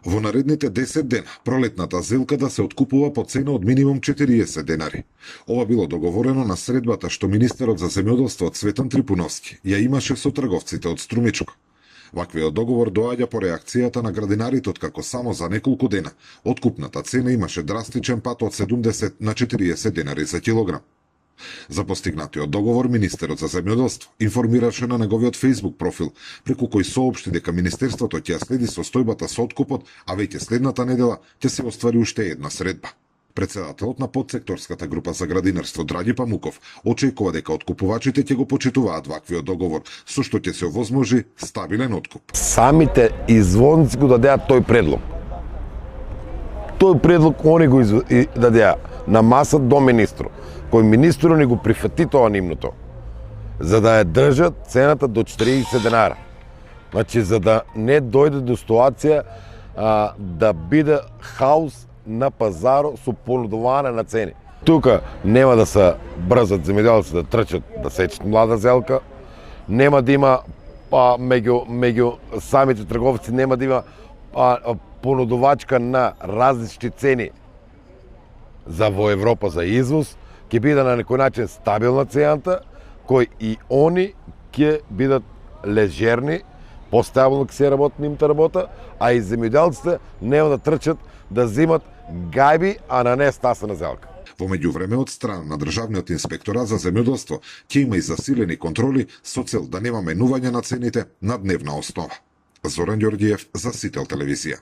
Во наредните 10 дена, пролетната зелка да се откупува по цена од минимум 40 денари. Ова било договорено на средбата што министерот за земјоделство Цветан Трипуновски ја имаше со трговците од Струмичко. Ваквиот договор доаѓа по реакцијата на градинарите откако само за неколку дена откупната цена имаше драстичен пат од 70 на 40 денари за килограм. За постигнатиот договор, министерот за земјоделство информираше на неговиот Facebook профил, преку кој соопшти дека министерството ќе следи состојбата со откупот, а веќе следната недела ќе се оствари уште една средба. Председателот на подсекторската група за градинарство Драги Памуков очекува дека откупувачите ќе го почитуваат ваквиот договор, со што ќе се овозможи стабилен откуп. Самите извозници го дадеа тој предлог. Тој предлог они го дадеа на маса до министру, кој министру не го прифати тоа нивното, за да ја држат цената до 40 денара. Значи, за да не дојде до ситуација да биде хаос на пазарот со понудување на цени. Тука нема да се брзат земјоделци да трчат да сечат млада зелка, нема да има меѓу самите трговци нема да има понудувачка на различни цени за во Европа за извоз, ќе биде на некој начин стабилна цената, кој и они ќе бидат лежерни, постабилно ќе се работи нивната работа, а и земјоделците нема да трчат да земат гајби, а на не стасена зелка. Во меѓувреме, од страна на Државниот инспекторат за земјоделство ќе има и засилени контроли со цел да нема менување на цените на дневна основа. Зоран Ѓорѓиев за Сител телевизија.